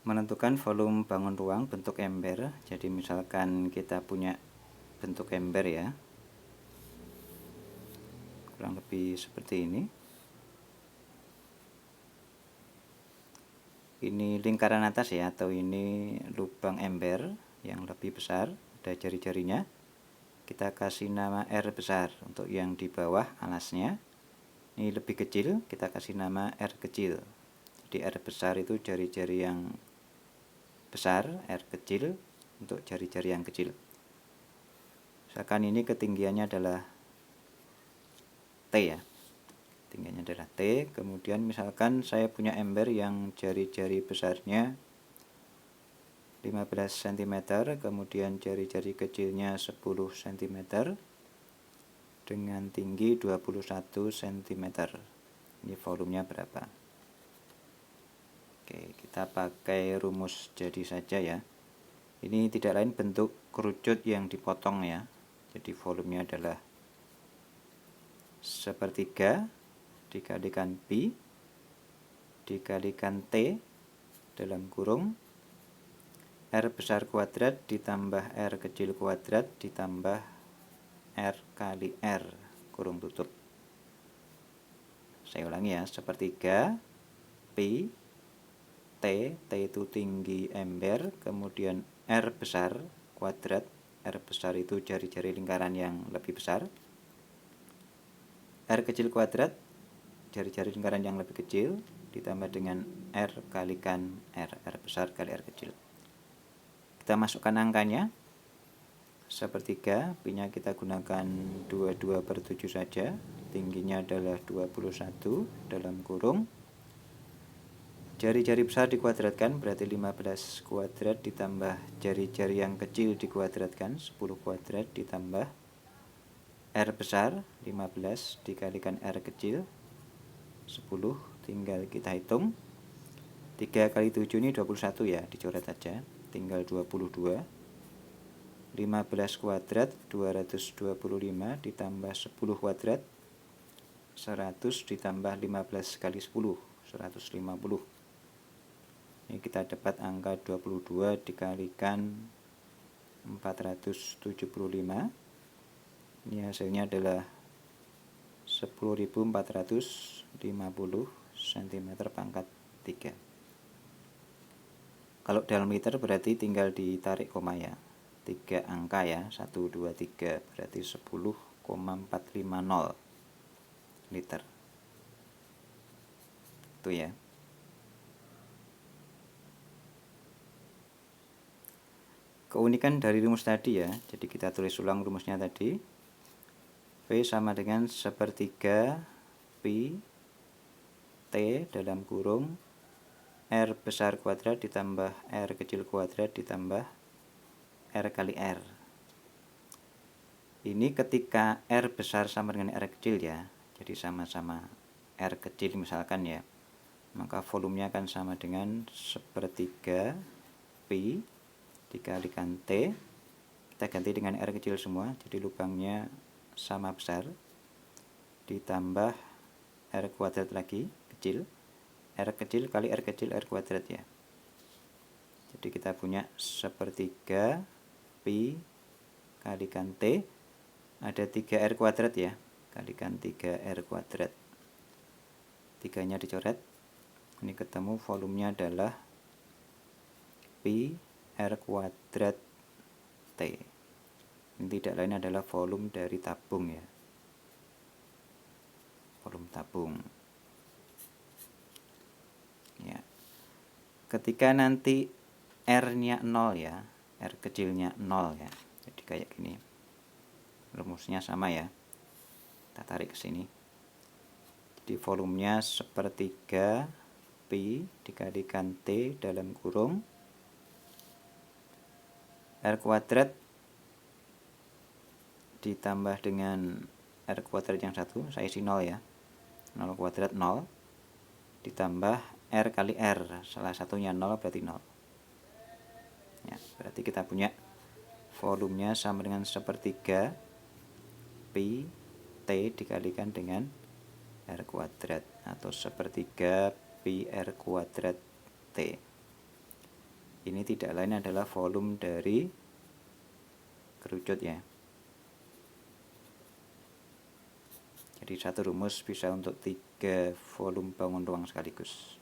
Menentukan volume bangun ruang bentuk ember. Jadi misalkan kita punya bentuk ember ya, kurang lebih seperti ini. Ini lingkaran atas ya, atau ini lubang ember yang lebih besar, ada jari-jarinya. Kita kasih nama R besar. Untuk yang di bawah alasnya ini lebih kecil, kita kasih nama R kecil. Jadi R besar itu jari-jari yang besar, R kecil untuk jari-jari yang kecil. Misalkan ini ketinggiannya adalah T ya, tingginya adalah T. Kemudian misalkan saya punya ember yang jari-jari besarnya 15 cm, kemudian jari-jari kecilnya 10 cm dengan tinggi 21 cm. Ini volumenya berapa? Oke, kita pakai rumus jadi saja ya. Ini tidak lain bentuk kerucut yang dipotong ya. Jadi volumenya adalah sepertiga dikalikan pi dikalikan T dalam kurung R besar kuadrat ditambah R kecil kuadrat ditambah R kali R kurung tutup. Saya ulangi ya, sepertiga pi T itu tinggi ember, kemudian R besar kuadrat, R besar itu jari-jari lingkaran yang lebih besar, R kecil kuadrat jari-jari lingkaran yang lebih kecil, ditambah dengan R kalikan R besar kali R kecil. Kita masukkan angkanya. Sepertiga, pi-nya kita gunakan 22/7 saja, tingginya adalah 21 dalam kurung. Jari-jari besar dikuadratkan, berarti 15 kuadrat ditambah jari-jari yang kecil dikuadratkan, 10 kuadrat ditambah R besar, 15 dikalikan R kecil, 10, tinggal kita hitung. 3 kali 7 ini 21 ya, dicoret aja, tinggal 22. 15 kuadrat 225 ditambah 10 kuadrat 100 ditambah 15 kali 10 150. Ini kita dapat angka 22 dikalikan 475. Ini hasilnya adalah 10.450 cm pangkat 3. Kalau dalam liter berarti tinggal ditarik koma ya, 3 angka ya, 1, 2, 3, berarti 10,450 liter. Itu ya. Keunikan dari rumus tadi ya, jadi kita tulis ulang rumusnya tadi. V sama dengan sepertiga pi T dalam kurung R besar kuadrat ditambah R kecil kuadrat ditambah R kali R. Ini ketika R besar sama dengan R kecil ya, jadi sama-sama R kecil misalkan ya, maka volumenya akan sama dengan sepertiga pi dikalikan T. Kita ganti dengan R kecil semua, jadi lubangnya sama besar, ditambah R kuadrat lagi kecil, R kecil kali R kecil R kuadrat ya. Jadi kita punya sepertiga pi kalikan T, ada 3R kuadrat ya, kalikan 3R kuadrat, 3-nya dicoret. Ini ketemu volumenya adalah pi R kuadrat T. Ini tidak lain adalah volume dari tabung ya, volume tabung ya. Ketika nanti R-nya 0 ya, R kecilnya 0 ya, jadi kayak gini, rumusnya sama ya, kita tarik ke sini. Jadi volumenya sepertiga pi dikalikan T dalam kurung R kuadrat ditambah dengan R kuadrat yang satu, saya isi 0 ya, 0 kuadrat 0, ditambah R kali R, salah satunya 0 berarti 0 ya, berarti kita punya volumenya sama dengan sepertiga pi T dikalikan dengan R kuadrat, atau sepertiga pi R kuadrat T. Ini tidak lain adalah volume dari kerucut ya. Jadi satu rumus bisa untuk 3 volume bangun ruang sekaligus.